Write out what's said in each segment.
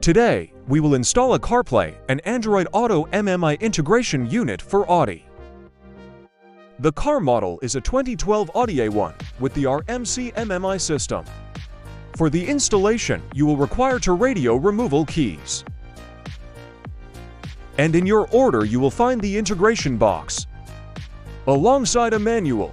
Today, we will install a CarPlay and Android Auto MMI integration unit for Audi. The car model is a 2012 Audi A1 with the RMC MMI system. For the installation, you will require two radio removal keys. And in your order, you will find the integration box, alongside a manual,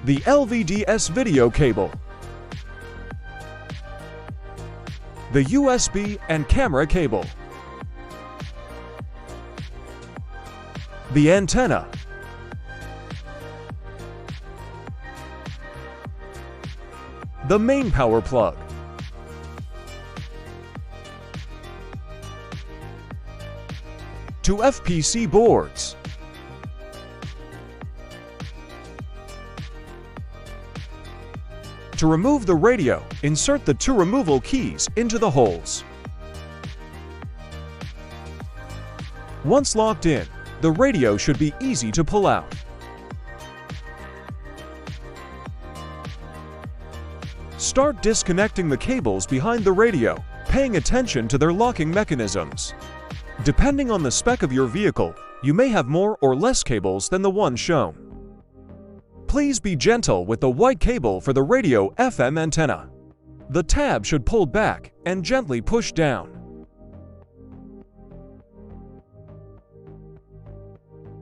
the LVDS video cable, the USB and camera cable, the antenna, the main power plug, two FPC boards, to remove the radio, insert the two removal keys into the holes. Once locked in, the radio should be easy to pull out. Start disconnecting the cables behind the radio, paying attention to their locking mechanisms. Depending on the spec of your vehicle, you may have more or less cables than the one shown. Please be gentle with the white cable for the radio FM antenna. The tab should pull back and gently push down.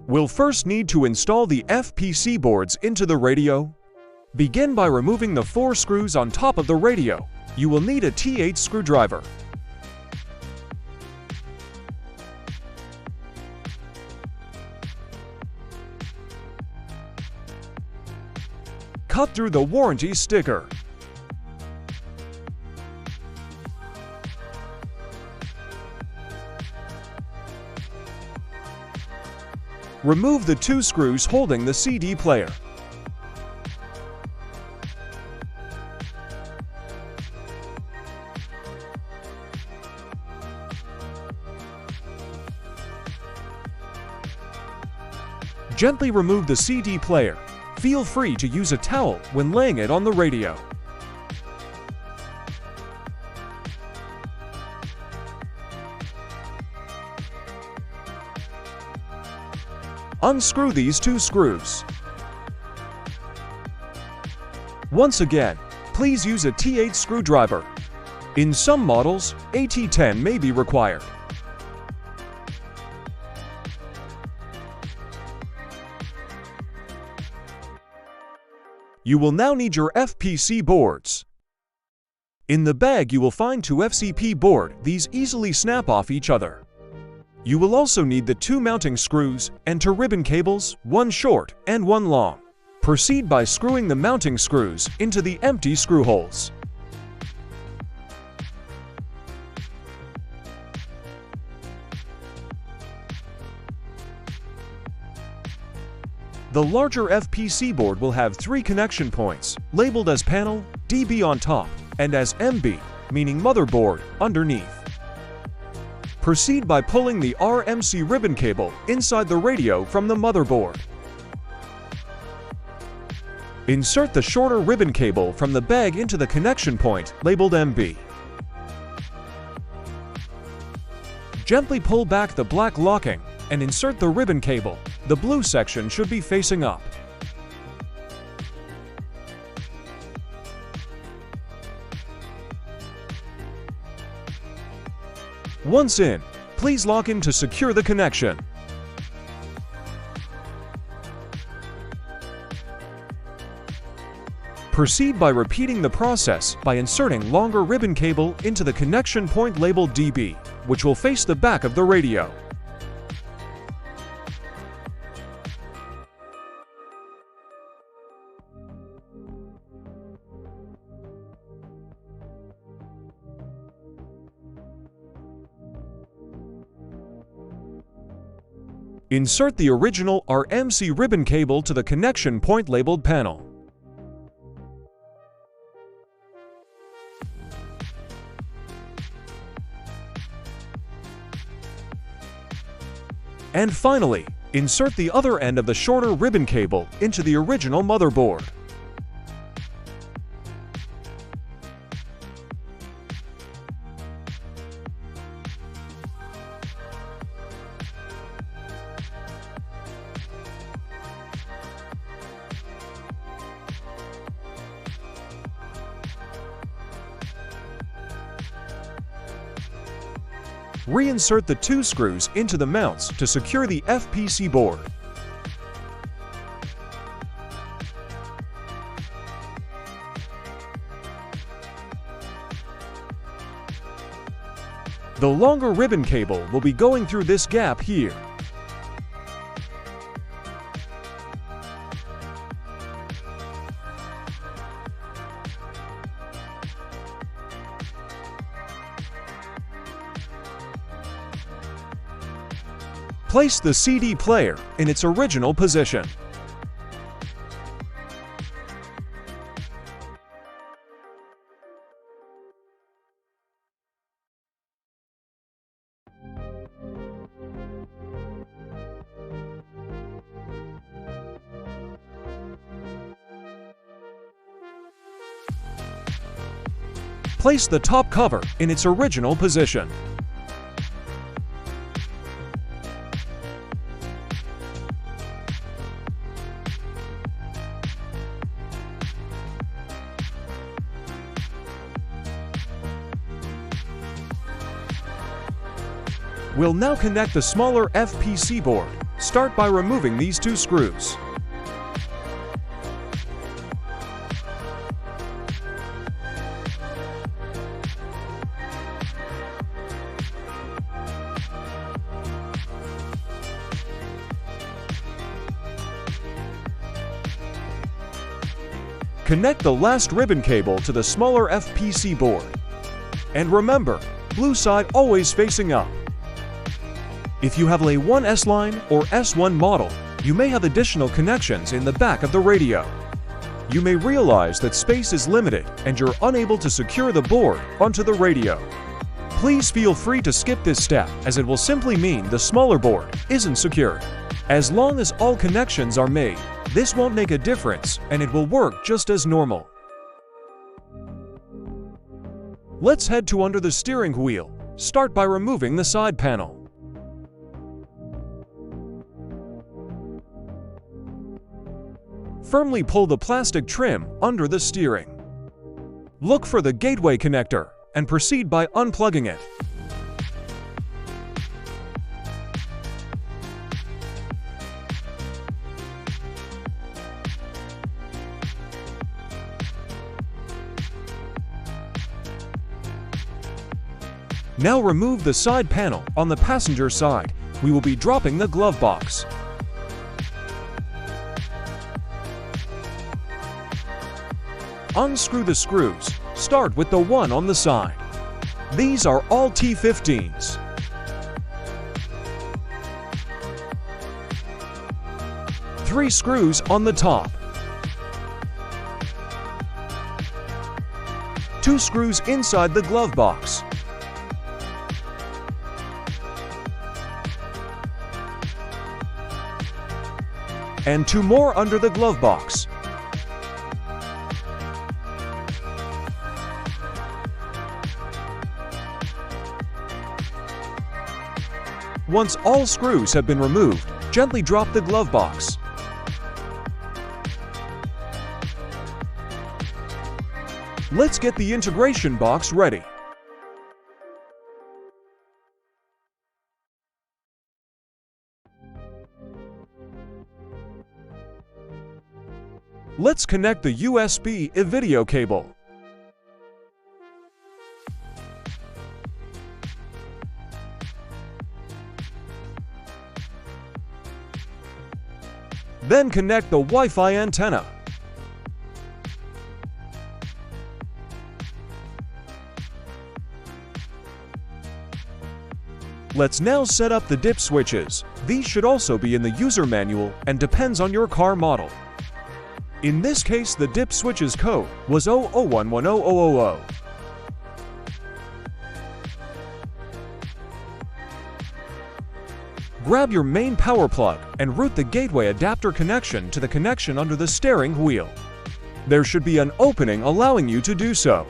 We'll first need to install the FPC boards into the radio. Begin by removing the 4 screws on top of the radio. You will need a T8 screwdriver. Cut through the warranty sticker. Remove the 2 screws holding the CD player. Gently remove the CD player. Feel free to use a towel when laying it on the radio. Unscrew these 2 screws. Once again, please use a T8 screwdriver. In some models, a T10 may be required. You will now need your FPC boards. In the bag you will find 2 FCP board. These easily snap off each other. You will also need the 2 mounting screws and 2 ribbon cables, 1 short and 1 long. Proceed by screwing the mounting screws into the empty screw holes. The larger FPC board will have 3 connection points, labeled as panel, DB on top, and as MB, meaning motherboard, underneath. Proceed by pulling the RMC ribbon cable inside the radio from the motherboard. Insert the shorter ribbon cable from the bag into the connection point, labeled MB. Gently pull back the black locking and insert the ribbon cable. The blue section should be facing up. Once in, please lock in to secure the connection. Proceed by repeating the process by inserting longer ribbon cable into the connection point labeled DB, which will face the back of the radio. Insert the original RMC ribbon cable to the connection point labeled panel. And finally, insert the other end of the shorter ribbon cable into the original motherboard. Reinsert the 2 screws into the mounts to secure the FPC board. The longer ribbon cable will be going through this gap here. Place the CD player in its original position. Place the top cover in its original position. We'll now connect the smaller FPC board. Start by removing these 2 screws. Connect the last ribbon cable to the smaller FPC board. And remember, blue side always facing up. If you have a A1 S-Line or S1 model, you may have additional connections in the back of the radio. You may realize that space is limited and you're unable to secure the board onto the radio. Please feel free to skip this step, as it will simply mean the smaller board isn't secured. As long as all connections are made, this won't make a difference and it will work just as normal. Let's head to under the steering wheel. Start by removing the side panel. Firmly pull the plastic trim under the steering. Look for the gateway connector and proceed by unplugging it. Now remove the side panel on the passenger side. We will be dropping the glove box. Unscrew the screws. Start with the one on the side. These are all T15s. Three screws on the top. 2 screws inside the glove box. And 2 more under the glove box. Once all screws have been removed, gently drop the glove box. Let's get the integration box ready. Let's connect the USB video cable. Then connect the Wi-Fi antenna. Let's now set up the dip switches. These should also be in the user manual and depends on your car model. In this case, the dip switches code was 00110000. Grab your main power plug and route the gateway adapter connection to the connection under the steering wheel. There should be an opening allowing you to do so.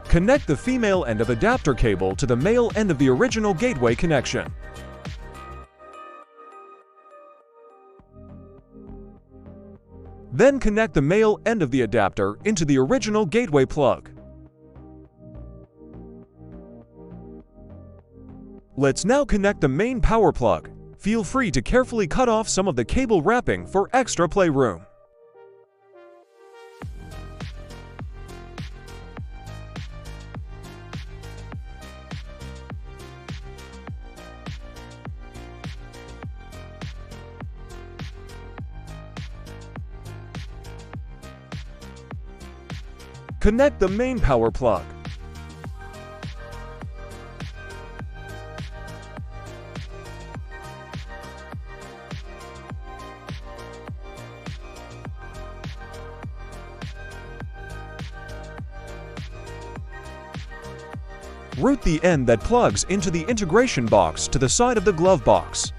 Connect the female end of adapter cable to the male end of the original gateway connection. Then connect the male end of the adapter into the original gateway plug. Let's now connect the main power plug. Feel free to carefully cut off some of the cable wrapping for extra playroom. Connect the main power plug. Route the end that plugs into the integration box to the side of the glove box.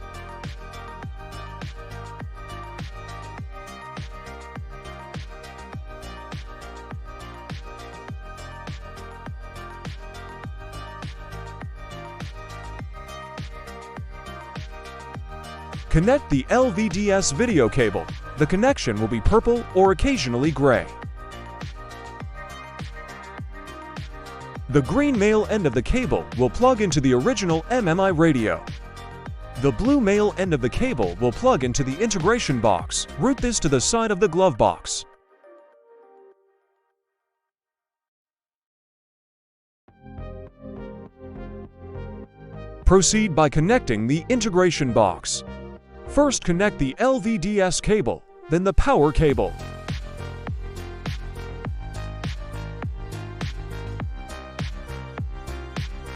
Connect the LVDS video cable. The connection will be purple or occasionally gray. The green male end of the cable will plug into the original MMI radio. The blue male end of the cable will plug into the integration box. Route this to the side of the glove box. Proceed by connecting the integration box. First connect the LVDS cable, then the power cable.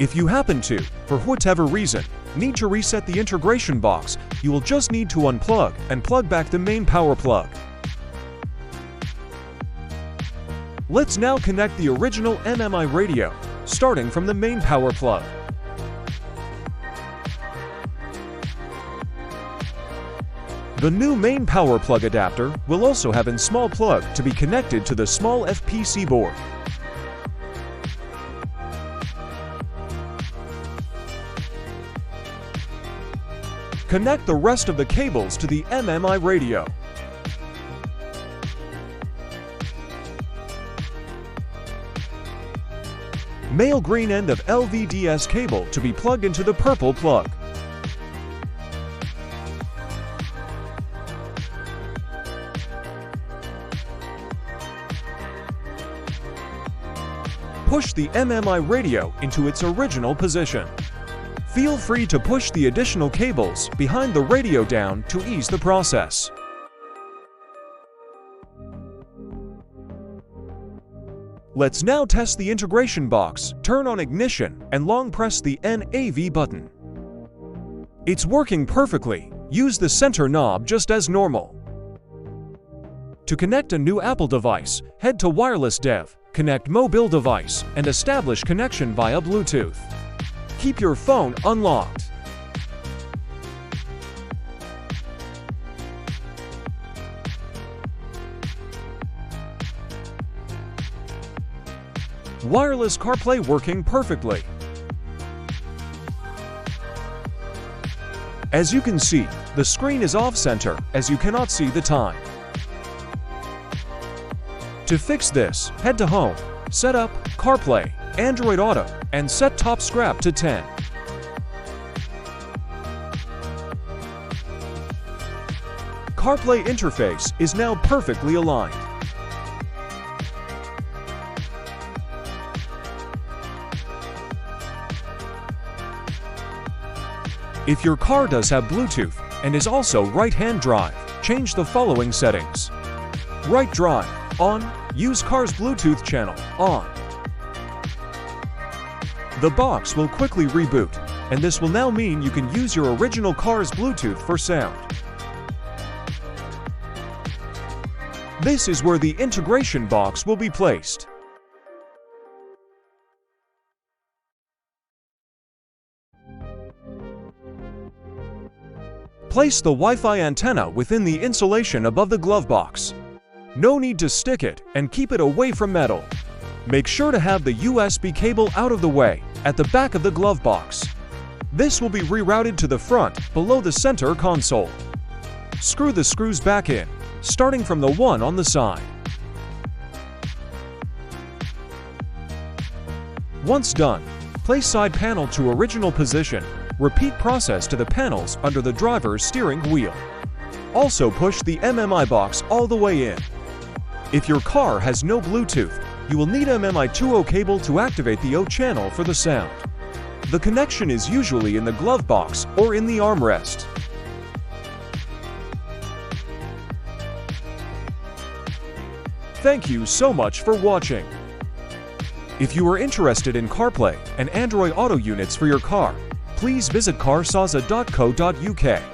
If you happen to, for whatever reason, need to reset the integration box, you will just need to unplug and plug back the main power plug. Let's now connect the original MMI radio, starting from the main power plug. The new main power plug adapter will also have a small plug to be connected to the small FPC board. Connect the rest of the cables to the MMI radio. Male green end of LVDS cable to be plugged into the purple plug. Push the MMI radio into its original position. Feel free to push the additional cables behind the radio down to ease the process. Let's now test the integration box. Turn on ignition and long press the NAV button. It's working perfectly. Use the center knob just as normal. To connect a new Apple device, head to Wireless Dev, connect mobile device, and establish connection via Bluetooth. Keep your phone unlocked. Wireless CarPlay working perfectly. As you can see, the screen is off-center as you cannot see the time. To fix this, head to Home, Setup, CarPlay, Android Auto, and set top scrap to 10. CarPlay interface is now perfectly aligned. If your car does have Bluetooth and is also right-hand drive, change the following settings. Right drive, on. Use car's Bluetooth channel, on. The box will quickly reboot, and this will now mean you can use your original car's Bluetooth for sound. This is where the integration box will be placed. Place the Wi-Fi antenna within the insulation above the glove box. No need to stick it and keep it away from metal. Make sure to have the USB cable out of the way at the back of the glove box. This will be rerouted to the front below the center console. Screw the screws back in, starting from the one on the side. Once done, place side panel to original position. Repeat process to the panels under the driver's steering wheel. Also push the MMI box all the way in. If your car has no Bluetooth, you will need MMI 2.0 cable to activate the O channel for the sound. The connection is usually in the glove box or in the armrest. Thank you so much for watching. If you are interested in CarPlay and Android Auto units for your car, please visit carsaza.co.uk.